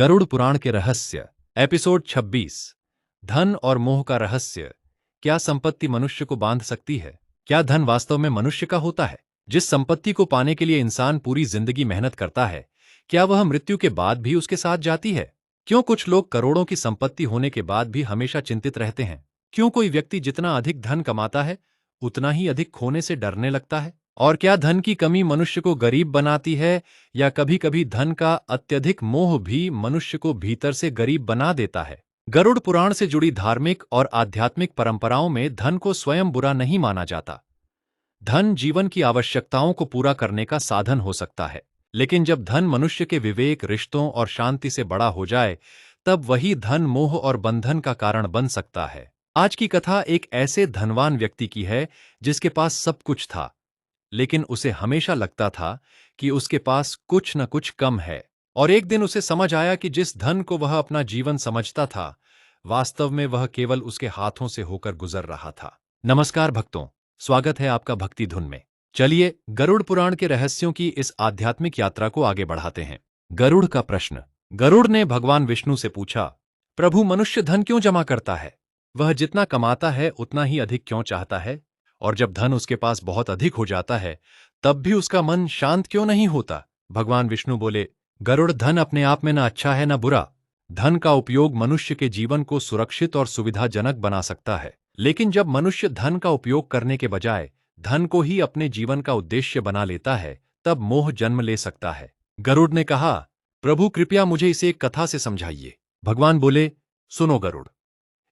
गरुड़ पुराण के रहस्य एपिसोड 26। धन और मोह का रहस्य। क्या संपत्ति मनुष्य को बांध सकती है? क्या धन वास्तव में मनुष्य का होता है? जिस संपत्ति को पाने के लिए इंसान पूरी जिंदगी मेहनत करता है, क्या वह मृत्यु के बाद भी उसके साथ जाती है? क्यों कुछ लोग करोड़ों की संपत्ति होने के बाद भी हमेशा चिंतित रहते हैं? क्यों कोई व्यक्ति जितना अधिक धन कमाता है उतना ही अधिक खोने से डरने लगता है? और क्या धन की कमी मनुष्य को गरीब बनाती है, या कभी-कभी धन का अत्यधिक मोह भी मनुष्य को भीतर से गरीब बना देता है? गरुड़ पुराण से जुड़ी धार्मिक और आध्यात्मिक परंपराओं में धन को स्वयं बुरा नहीं माना जाता। धन जीवन की आवश्यकताओं को पूरा करने का साधन हो सकता है, लेकिन जब धन मनुष्य के विवेक, रिश्तों और शांति से बड़ा हो जाए, तब वही धन मोह और बंधन का कारण बन सकता है। आज की कथा एक ऐसे धनवान व्यक्ति की है जिसके पास सब कुछ था, लेकिन उसे हमेशा लगता था कि उसके पास कुछ न कुछ कम है। और एक दिन उसे समझ आया कि जिस धन को वह अपना जीवन समझता था, वास्तव में वह केवल उसके हाथों से होकर गुजर रहा था। नमस्कार भक्तों, स्वागत है आपका भक्ति धुन में। चलिए गरुड़ पुराण के रहस्यों की इस आध्यात्मिक यात्रा को आगे बढ़ाते हैं। गरुड़ का प्रश्न। गरुड़ ने भगवान विष्णु से पूछा, प्रभु, मनुष्य धन क्यों जमा करता है? वह जितना कमाता है उतना ही अधिक क्यों चाहता है? और जब धन उसके पास बहुत अधिक हो जाता है, तब भी उसका मन शांत क्यों नहीं होता? भगवान विष्णु बोले, गरुड़, धन अपने आप में न अच्छा है न बुरा। धन का उपयोग मनुष्य के जीवन को सुरक्षित और सुविधाजनक बना सकता है, लेकिन जब मनुष्य धन का उपयोग करने के बजाय धन को ही अपने जीवन का उद्देश्य बना लेता है, तब मोह जन्म ले सकता है। गरुड़ ने कहा, प्रभु कृपया मुझे इसे एक कथा से समझाइए। भगवान बोले, सुनो गरुड़।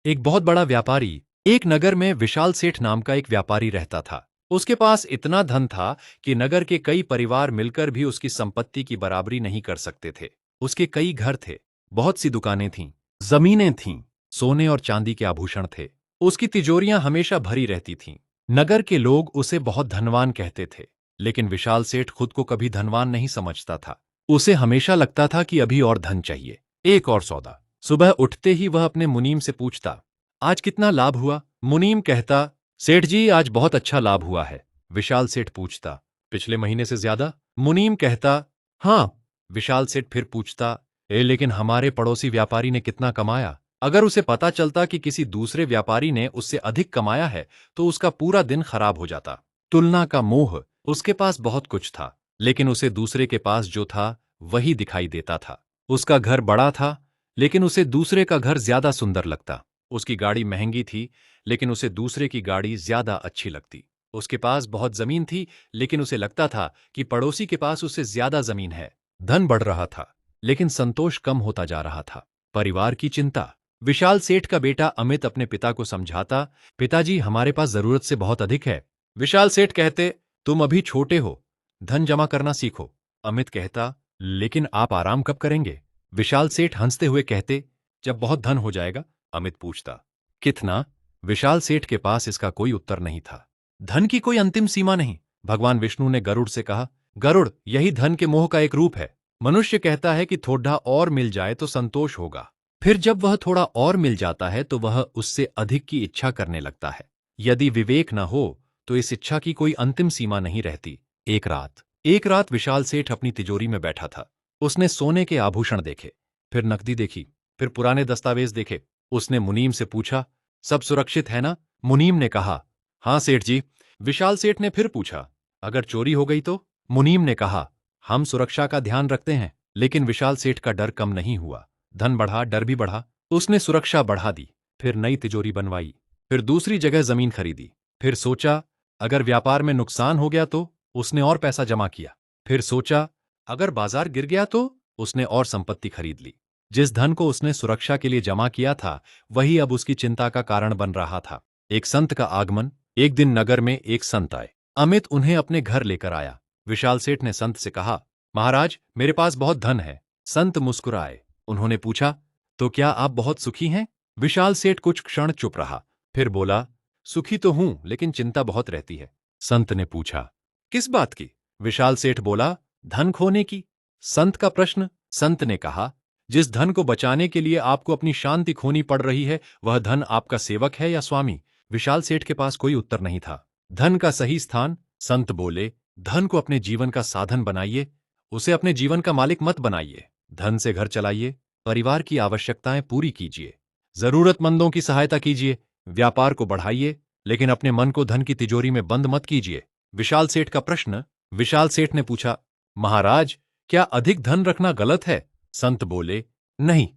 एक बहुत बड़ा व्यापारी, एक नगर में विशाल सेठ नाम का एक व्यापारी रहता था। उसके पास इतना धन था कि नगर के कई परिवार मिलकर भी उसकी संपत्ति की बराबरी नहीं कर सकते थे। उसके कई घर थे, बहुत सी दुकानें थीं, जमीनें थीं, सोने और चांदी के आभूषण थे। उसकी तिजोरियां हमेशा भरी रहती थीं। नगर के लोग उसे बहुत धनवान कहते थे, लेकिन विशाल सेठ खुद को कभी धनवान नहीं समझता था। उसे हमेशा लगता था कि अभी और धन चाहिए, एक और सौदा। सुबह उठते ही वह अपने मुनीम से पूछता, आज कितना लाभ हुआ? मुनीम कहता, सेठ जी, आज बहुत अच्छा लाभ हुआ है। विशाल सेठ पूछता, पिछले महीने से ज्यादा? मुनीम कहता, हाँ। विशाल सेठ फिर पूछता, लेकिन हमारे पड़ोसी व्यापारी ने कितना कमाया? अगर उसे पता चलता कि किसी दूसरे व्यापारी ने उससे अधिक कमाया है, तो उसका पूरा दिन खराब हो जाता। तुलना का मोह। उसके पास बहुत कुछ था, लेकिन उसे दूसरे के पास जो था वही दिखाई देता था। उसका घर बड़ा था, लेकिन उसे दूसरे का घर ज्यादा सुंदर लगता। उसकी गाड़ी महंगी थी, लेकिन उसे दूसरे की गाड़ी ज्यादा अच्छी लगती। उसके पास बहुत जमीन थी, लेकिन उसे लगता था कि पड़ोसी के पास उससे ज्यादा जमीन है। धन बढ़ रहा था, लेकिन संतोष कम होता जा रहा था। परिवार की चिंता। विशाल सेठ का बेटा अमित अपने पिता को समझाता, पिताजी, हमारे पास जरूरत से बहुत अधिक है। विशाल सेठ कहते, तुम अभी छोटे हो, धन जमा करना सीखो। अमित कहता, लेकिन आप आराम कब करेंगे? विशाल सेठ हंसते हुए कहते, जब बहुत धन हो जाएगा। अमित पूछता, कितना? विशाल सेठ के पास इसका कोई उत्तर नहीं था। धन की कोई अंतिम सीमा नहीं। भगवान विष्णु ने गरुड़ से कहा, गरुड़, यही धन के मोह का एक रूप है। मनुष्य कहता है कि थोड़ा और मिल जाए तो संतोष होगा। फिर जब वह थोड़ा और मिल जाता है तो वह उससे अधिक की इच्छा करने लगता है। यदि विवेक न हो तो इस इच्छा की कोई अंतिम सीमा नहीं रहती। एक रात विशाल सेठ अपनी तिजोरी में बैठा था। उसने सोने के आभूषण देखे, फिर नकदी देखी, फिर पुराने दस्तावेज देखे। उसने मुनीम से पूछा, सब सुरक्षित है ना? मुनीम ने कहा, हाँ सेठ जी। विशाल सेठ ने फिर पूछा, अगर चोरी हो गई तो? मुनीम ने कहा, हम सुरक्षा का ध्यान रखते हैं। लेकिन विशाल सेठ का डर कम नहीं हुआ। धन बढ़ा, डर भी बढ़ा। उसने सुरक्षा बढ़ा दी, फिर नई तिजोरी बनवाई, फिर दूसरी जगह जमीन खरीदी। फिर सोचा, अगर व्यापार में नुकसान हो गया तो? उसने और पैसा जमा किया। फिर सोचा, अगर बाजार गिर गया तो? उसने और संपत्ति खरीद ली। जिस धन को उसने सुरक्षा के लिए जमा किया था, वही अब उसकी चिंता का कारण बन रहा था। एक संत का आगमन। एक दिन नगर में एक संत आए। अमित उन्हें अपने घर लेकर आया। विशाल सेठ ने संत से कहा, महाराज, मेरे पास बहुत धन है। संत मुस्कुराए। उन्होंने पूछा, तो क्या आप बहुत सुखी हैं? विशाल सेठ कुछ क्षण चुप रहा, फिर बोला, सुखी तो हूं, लेकिन चिंता बहुत रहती है। संत ने पूछा, किस बात की? विशाल सेठ बोला, धन खोने की। संत का प्रश्न। संत ने कहा, जिस धन को बचाने के लिए आपको अपनी शांति खोनी पड़ रही है, वह धन आपका सेवक है या स्वामी? विशाल सेठ के पास कोई उत्तर नहीं था। धन का सही स्थान। संत बोले, धन को अपने जीवन का साधन बनाइए, उसे अपने जीवन का मालिक मत बनाइए। धन से घर चलाइए, परिवार की आवश्यकताएं पूरी कीजिए, जरूरतमंदों की सहायता कीजिए, व्यापार को बढ़ाइए, लेकिन अपने मन को धन की तिजोरी में बंद मत कीजिए। विशाल सेठ का प्रश्न। विशाल सेठ ने पूछा, महाराज, क्या अधिक धन रखना गलत है? संत बोले, नहीं,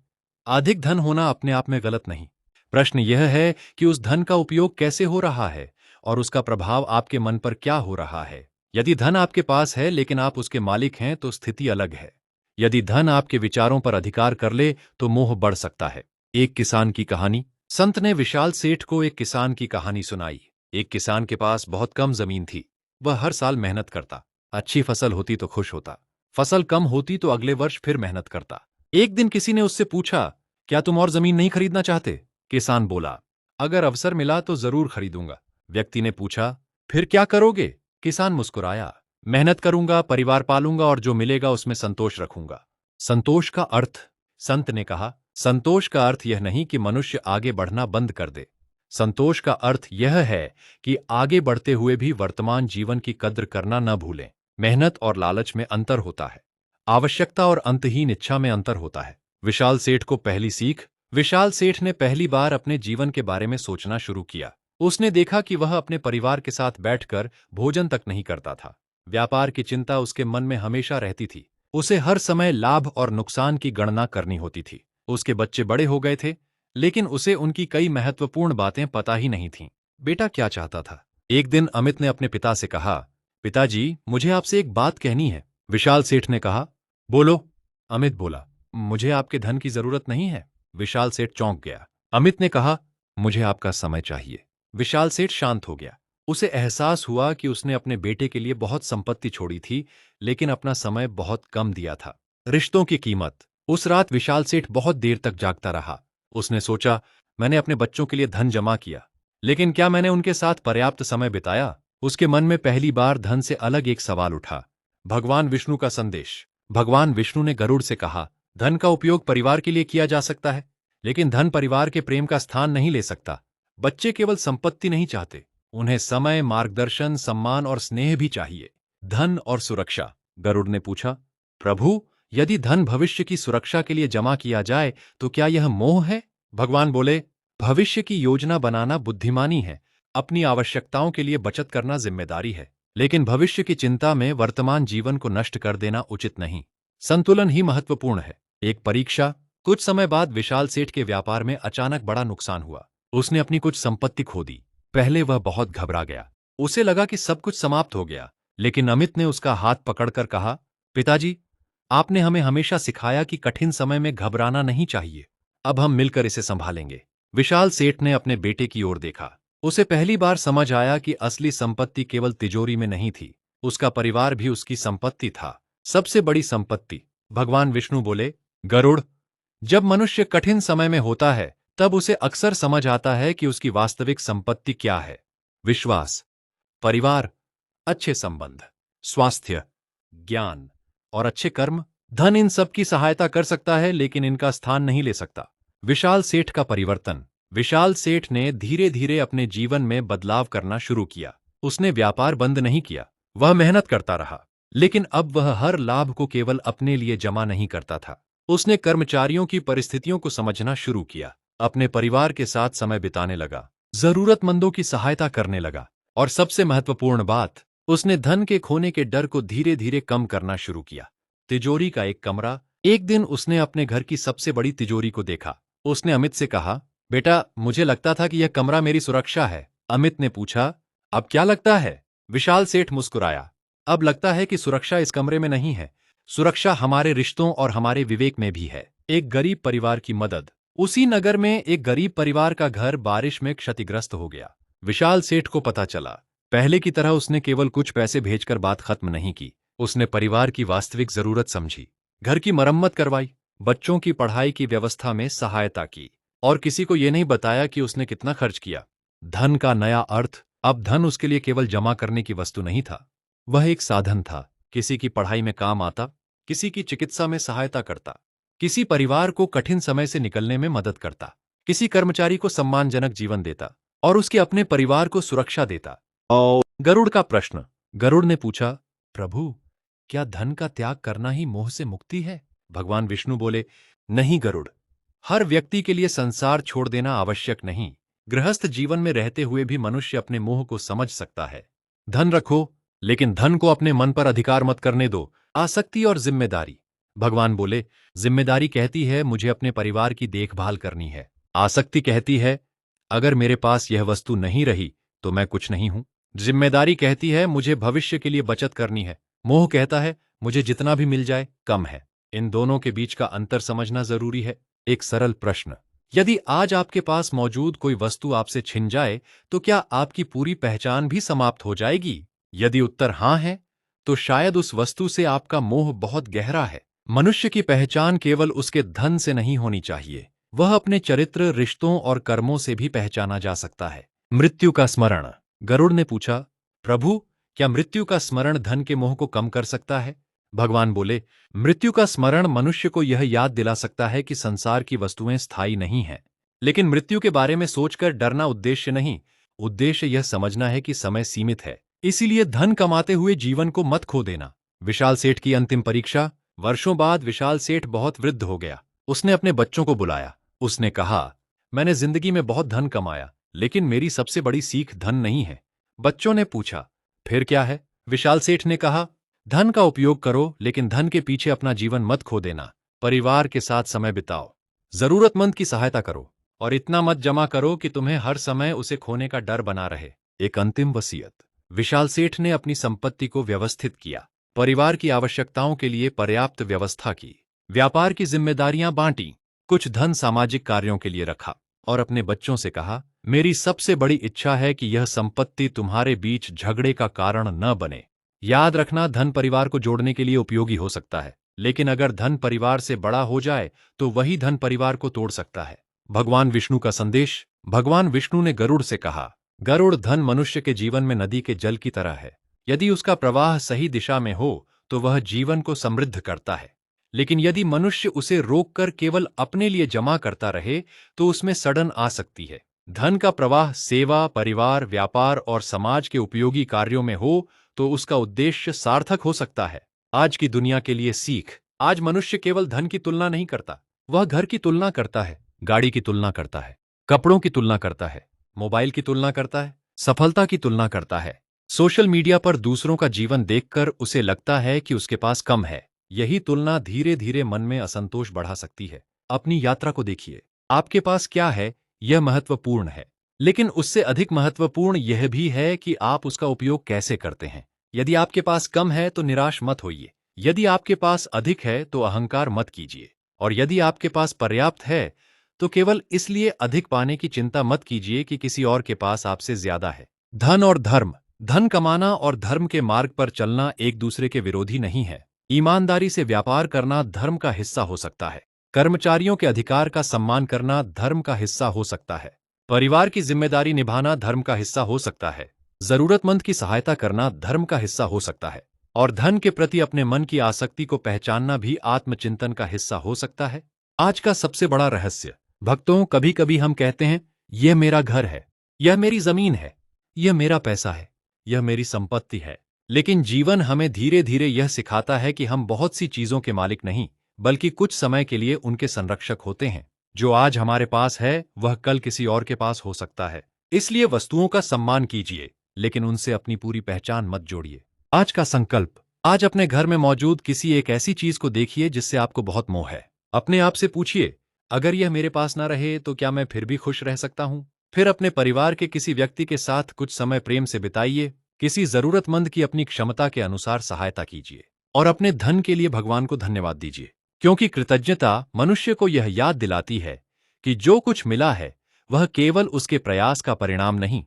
अधिक धन होना अपने आप में गलत नहीं। प्रश्न यह है कि उस धन का उपयोग कैसे हो रहा है और उसका प्रभाव आपके मन पर क्या हो रहा है। यदि धन आपके पास है लेकिन आप उसके मालिक हैं तो स्थिति अलग है। यदि धन आपके विचारों पर अधिकार कर ले तो मोह बढ़ सकता है। एक किसान की कहानी। संत ने विशाल सेठ को एक किसान की कहानी सुनाई। एक किसान के पास बहुत कम जमीन थी। वह हर साल मेहनत करता। अच्छी फसल होती तो खुश होता, फसल कम होती तो अगले वर्ष फिर मेहनत करता। एक दिन किसी ने उससे पूछा, क्या तुम और जमीन नहीं खरीदना चाहते? किसान बोला, अगर अवसर मिला तो जरूर खरीदूंगा। व्यक्ति ने पूछा, फिर क्या करोगे? किसान मुस्कुराया, मेहनत करूंगा, परिवार पालूंगा और जो मिलेगा उसमें संतोष रखूंगा। संतोष का अर्थ। संत ने कहा, संतोष का अर्थ यह नहीं कि मनुष्य आगे बढ़ना बंद कर दे। संतोष का अर्थ यह है कि आगे बढ़ते हुए भी वर्तमान जीवन की कद्र करना न भूलें। मेहनत और लालच में अंतर होता है, आवश्यकता और अंतहीन इच्छा में अंतर होता है। विशाल सेठ को पहली सीख। विशाल सेठ ने पहली बार अपने जीवन के बारे में सोचना शुरू किया। उसने देखा कि वह अपने परिवार के साथ बैठकर भोजन तक नहीं करता था। व्यापार की चिंता उसके मन में हमेशा रहती थी। उसे हर समय लाभ और नुकसान की गणना करनी होती थी। उसके बच्चे बड़े हो गए थे, लेकिन उसे उनकी कई महत्वपूर्ण बातें पता ही नहीं थीं। बेटा क्या चाहता था? एक दिन अमित ने अपने पिता से कहा, पिताजी, मुझे आपसे एक बात कहनी है। विशाल सेठ ने कहा, बोलो। अमित बोला, मुझे आपके धन की जरूरत नहीं है। विशाल सेठ चौंक गया। अमित ने कहा, मुझे आपका समय चाहिए। विशाल सेठ शांत हो गया। उसे एहसास हुआ कि उसने अपने बेटे के लिए बहुत संपत्ति छोड़ी थी, लेकिन अपना समय बहुत कम दिया था। रिश्तों की कीमत। उस रात विशाल सेठ बहुत देर तक जागता रहा। उसने सोचा, मैंने अपने बच्चों के लिए धन जमा किया, लेकिन क्या मैंने उनके साथ पर्याप्त समय बिताया? उसके मन में पहली बार धन से अलग एक सवाल उठा। भगवान विष्णु का संदेश। भगवान विष्णु ने गरुड़ से कहा, धन का उपयोग परिवार के लिए किया जा सकता है, लेकिन धन परिवार के प्रेम का स्थान नहीं ले सकता। बच्चे केवल संपत्ति नहीं चाहते, उन्हें समय, मार्गदर्शन, सम्मान और स्नेह भी चाहिए। धन और सुरक्षा। गरुड़ ने पूछा, प्रभु, यदि धन भविष्य की सुरक्षा के लिए जमा किया जाए तो क्या यह मोह है? भगवान बोले, भविष्य की योजना बनाना बुद्धिमानी है, अपनी आवश्यकताओं के लिए बचत करना जिम्मेदारी है, लेकिन भविष्य की चिंता में वर्तमान जीवन को नष्ट कर देना उचित नहीं। संतुलन ही महत्वपूर्ण है। एक परीक्षा। कुछ समय बाद विशाल सेठ के व्यापार में अचानक बड़ा नुकसान हुआ। उसने अपनी कुछ संपत्ति खो दी। पहले वह बहुत घबरा गया। उसे लगा कि सब कुछ समाप्त हो गया, लेकिन अमित ने उसका हाथ पकड़कर कहा, पिताजी, आपने हमें हमेशा सिखाया कि कठिन समय में घबराना नहीं चाहिए। अब हम मिलकर इसे संभालेंगे। विशाल सेठ ने अपने बेटे की ओर देखा। उसे पहली बार समझ आया कि असली संपत्ति केवल तिजोरी में नहीं थी, उसका परिवार भी उसकी संपत्ति था, सबसे बड़ी संपत्ति। भगवान विष्णु बोले, गरुड़, जब मनुष्य कठिन समय में होता है तब उसे अक्सर समझ आता है कि उसकी वास्तविक संपत्ति क्या है। विश्वास, परिवार, अच्छे संबंध, स्वास्थ्य, ज्ञान और अच्छे कर्म। धन इन सब की सहायता कर सकता है, लेकिन इनका स्थान नहीं ले सकता। विशाल सेठ का परिवर्तन। विशाल सेठ ने धीरे धीरे अपने जीवन में बदलाव करना शुरू किया। उसने व्यापार बंद नहीं किया, वह मेहनत करता रहा, लेकिन अब वह हर लाभ को केवल अपने लिए जमा नहीं करता था। उसने कर्मचारियों की परिस्थितियों को समझना शुरू किया, अपने परिवार के साथ समय बिताने लगा, जरूरतमंदों की सहायता करने लगा, और सबसे महत्वपूर्ण बात, उसने धन के खोने के डर को धीरे धीरे कम करना शुरू किया। तिजोरी का एक कमरा। एक दिन उसने अपने घर की सबसे बड़ी तिजोरी को देखा। उसने अमित से कहा, बेटा, मुझे लगता था कि यह कमरा मेरी सुरक्षा है। अमित ने पूछा, अब क्या लगता है? विशाल सेठ मुस्कुराया, अब लगता है कि सुरक्षा इस कमरे में नहीं है, सुरक्षा हमारे रिश्तों और हमारे विवेक में भी है। एक गरीब परिवार की मदद। उसी नगर में एक गरीब परिवार का घर बारिश में क्षतिग्रस्त हो गया। विशाल सेठ को पता चला। पहले की तरह उसने केवल कुछ पैसे भेजकर बात खत्म नहीं की, उसने परिवार की वास्तविक जरूरत समझी, घर की मरम्मत करवाई, बच्चों की पढ़ाई की व्यवस्था में सहायता की, और किसी को यह नहीं बताया कि उसने कितना खर्च किया। धन का नया अर्थ। अब धन उसके लिए केवल जमा करने की वस्तु नहीं था, वह एक साधन था। किसी की पढ़ाई में काम आता, किसी की चिकित्सा में सहायता करता, किसी परिवार को कठिन समय से निकलने में मदद करता, किसी कर्मचारी को सम्मानजनक जीवन देता, और उसके अपने परिवार को सुरक्षा देता। गरुड़ का प्रश्न। गरुड़ ने पूछा, प्रभु, क्या धन का त्याग करना ही मोह से मुक्ति है? भगवान विष्णु बोले, नहीं गरुड़, हर व्यक्ति के लिए संसार छोड़ देना आवश्यक नहीं। गृहस्थ जीवन में रहते हुए भी मनुष्य अपने मोह को समझ सकता है। धन रखो, लेकिन धन को अपने मन पर अधिकार मत करने दो। आसक्ति और जिम्मेदारी। भगवान बोले, जिम्मेदारी कहती है मुझे अपने परिवार की देखभाल करनी है। आसक्ति कहती है अगर मेरे पास यह वस्तु नहीं रही तो मैं कुछ नहीं हूं। जिम्मेदारी कहती है मुझे भविष्य के लिए बचत करनी है। मोह कहता है मुझे जितना भी मिल जाए कम है। इन दोनों के बीच का अंतर समझना जरूरी है। एक सरल प्रश्न, यदि आज आपके पास मौजूद कोई वस्तु आपसे छिन जाए तो क्या आपकी पूरी पहचान भी समाप्त हो जाएगी? यदि उत्तर हां है, तो शायद उस वस्तु से आपका मोह बहुत गहरा है। मनुष्य की पहचान केवल उसके धन से नहीं होनी चाहिए, वह अपने चरित्र, रिश्तों और कर्मों से भी पहचाना जा सकता है। मृत्यु का स्मरण। गरुड़ ने पूछा, प्रभु, क्या मृत्यु का स्मरण धन के मोह को कम कर सकता है? भगवान बोले, मृत्यु का स्मरण मनुष्य को यह याद दिला सकता है कि संसार की वस्तुएं स्थायी नहीं हैं। लेकिन मृत्यु के बारे में सोचकर डरना उद्देश्य नहीं, उद्देश्य यह समझना है कि समय सीमित है। इसीलिए धन कमाते हुए जीवन को मत खो देना। विशाल सेठ की अंतिम परीक्षा। वर्षों बाद विशाल सेठ बहुत वृद्ध हो गया। उसने अपने बच्चों को बुलाया। उसने कहा, मैंने जिंदगी में बहुत धन कमाया, लेकिन मेरी सबसे बड़ी सीख धन नहीं है। बच्चों ने पूछा, फिर क्या है? विशाल सेठ ने कहा, धन का उपयोग करो, लेकिन धन के पीछे अपना जीवन मत खो देना। परिवार के साथ समय बिताओ, जरूरतमंद की सहायता करो, और इतना मत जमा करो कि तुम्हें हर समय उसे खोने का डर बना रहे। एक अंतिम वसीयत। विशाल सेठ ने अपनी संपत्ति को व्यवस्थित किया, परिवार की आवश्यकताओं के लिए पर्याप्त व्यवस्था की, व्यापार की जिम्मेदारियां बांटी, कुछ धन सामाजिक कार्यों के लिए रखा, और अपने बच्चों से कहा, मेरी सबसे बड़ी इच्छा है कि यह संपत्ति तुम्हारे बीच झगड़े का कारण न बने। याद रखना, धन परिवार को जोड़ने के लिए उपयोगी हो सकता है, लेकिन अगर धन परिवार से बड़ा हो जाए तो वही धन परिवार को तोड़ सकता है। भगवान विष्णु का संदेश। भगवान विष्णु ने गरुड़ से कहा, गरुड़, धन मनुष्य के जीवन में नदी के जल की तरह है। यदि उसका प्रवाह सही दिशा में हो तो वह जीवन को समृद्ध करता है, लेकिन यदि मनुष्य उसे रोककर केवल अपने लिए जमा करता रहे तो उसमें सड़न आ सकती है। धन का प्रवाह सेवा, परिवार, व्यापार और समाज के उपयोगी कार्यों में हो तो उसका उद्देश्य सार्थक हो सकता है। आज की दुनिया के लिए सीख। आज मनुष्य केवल धन की तुलना नहीं करता, वह घर की तुलना करता है, गाड़ी की तुलना करता है, कपड़ों की तुलना करता है, मोबाइल की तुलना करता है, सफलता की तुलना करता है। सोशल मीडिया पर दूसरों का जीवन देखकर उसे लगता है कि उसके पास कम है। यही तुलना धीरे धीरे मन में असंतोष बढ़ा सकती है। अपनी यात्रा को देखिए, आपके पास क्या है यह महत्वपूर्ण है, लेकिन उससे अधिक महत्वपूर्ण यह भी है कि आप उसका उपयोग कैसे करते हैं। यदि आपके पास कम है तो निराश मत होइए, यदि आपके पास अधिक है तो अहंकार मत कीजिए, और यदि आपके पास पर्याप्त है तो केवल इसलिए अधिक पाने की चिंता मत कीजिए कि किसी और के पास आपसे ज्यादा है। धन और धर्म। धन कमाना और धर्म के मार्ग पर चलना एक दूसरे के विरोधी नहीं है। ईमानदारी से व्यापार करना धर्म का हिस्सा हो सकता है। कर्मचारियों के अधिकार का सम्मान करना धर्म का हिस्सा हो सकता है। परिवार की जिम्मेदारी निभाना धर्म का हिस्सा हो सकता है। जरूरतमंद की सहायता करना धर्म का हिस्सा हो सकता है। और धन के प्रति अपने मन की आसक्ति को पहचानना भी आत्मचिंतन का हिस्सा हो सकता है। आज का सबसे बड़ा रहस्य। भक्तों, कभी कभी हम कहते हैं, यह मेरा घर है, यह मेरी जमीन है, यह मेरा पैसा है, यह मेरी संपत्ति है। लेकिन जीवन हमें धीरे धीरे यह सिखाता है कि हम बहुत सी चीजों के मालिक नहीं, बल्कि कुछ समय के लिए उनके संरक्षक होते हैं। जो आज हमारे पास है वह कल किसी और के पास हो सकता है। इसलिए वस्तुओं का सम्मान कीजिए, लेकिन उनसे अपनी पूरी पहचान मत जोड़िए। आज का संकल्प। आज अपने घर में मौजूद किसी एक ऐसी चीज को देखिए जिससे आपको बहुत मोह है। अपने आप से पूछिए, अगर यह मेरे पास ना रहे तो क्या मैं फिर भी खुश रह सकता हूं? फिर अपने परिवार के किसी व्यक्ति के साथ कुछ समय प्रेम से बिताइए, किसी जरूरतमंद की अपनी क्षमता के अनुसार सहायता कीजिए, और अपने धन के लिए भगवान को धन्यवाद दीजिए, क्योंकि कृतज्ञता मनुष्य को यह याद दिलाती है कि जो कुछ मिला है वह केवल उसके प्रयास का परिणाम नहीं,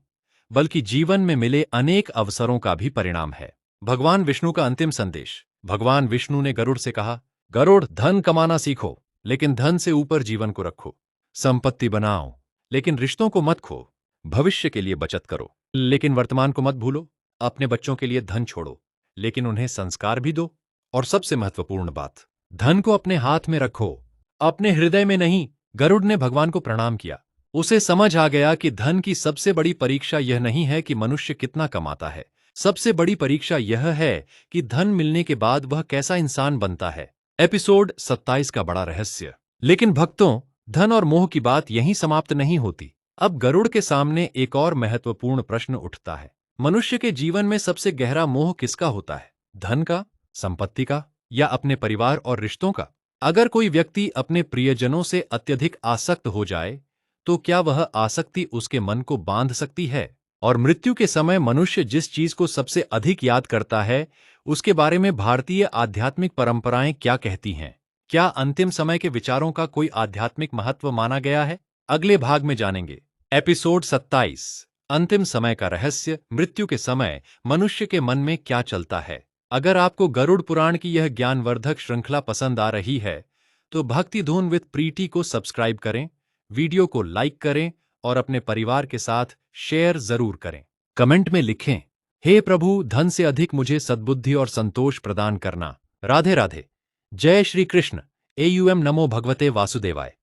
बल्कि जीवन में मिले अनेक अवसरों का भी परिणाम है। भगवान विष्णु का अंतिम संदेश। भगवान विष्णु ने गरुड़ से कहा, गरुड़, धन कमाना सीखो, लेकिन धन से ऊपर जीवन को रखो। संपत्ति बनाओ, लेकिन रिश्तों को मत खो। भविष्य के लिए बचत करो, लेकिन वर्तमान को मत भूलो। अपने बच्चों के लिए धन छोड़ो, लेकिन उन्हें संस्कार भी दो। और सबसे महत्वपूर्ण बात, धन को अपने हाथ में रखो, अपने हृदय में नहीं। गरुड़ ने भगवान को प्रणाम किया। उसे समझ आ गया कि धन की सबसे बड़ी परीक्षा यह नहीं है कि मनुष्य कितना कमाता है, सबसे बड़ी परीक्षा यह है कि धन मिलने के बाद वह कैसा इंसान बनता है। एपिसोड 27 का बड़ा रहस्य। लेकिन भक्तों, धन और मोह की बात यहीं समाप्त नहीं होती। अब गरुड़ के सामने एक और महत्वपूर्ण प्रश्न उठता है। मनुष्य के जीवन में सबसे गहरा मोह किसका होता है? धन का, संपत्ति का, या अपने परिवार और रिश्तों का? अगर कोई व्यक्ति अपने प्रियजनों से अत्यधिक आसक्त हो जाए, तो क्या वह आसक्ति उसके मन को बांध सकती है? और मृत्यु के समय मनुष्य जिस चीज को सबसे अधिक याद करता है, उसके बारे में भारतीय आध्यात्मिक परंपराएं क्या कहती हैं? क्या अंतिम समय के विचारों का कोई आध्यात्मिक महत्व माना गया है? अगले भाग में जानेंगे। एपिसोड 27, अंतिम समय का रहस्य, मृत्यु के समय मनुष्य के मन में क्या चलता है। अगर आपको गरुड़ पुराण की यह ज्ञानवर्धक श्रृंखला पसंद आ रही है, तो भक्ति धून विद प्रीति को सब्सक्राइब करें, वीडियो को लाइक करें और अपने परिवार के साथ शेयर जरूर करें। कमेंट में लिखें, हे प्रभु, धन से अधिक मुझे सद्बुद्धि और संतोष प्रदान करना। राधे राधे। जय श्री कृष्ण। एयूएम नमो भगवते वासुदेवाय।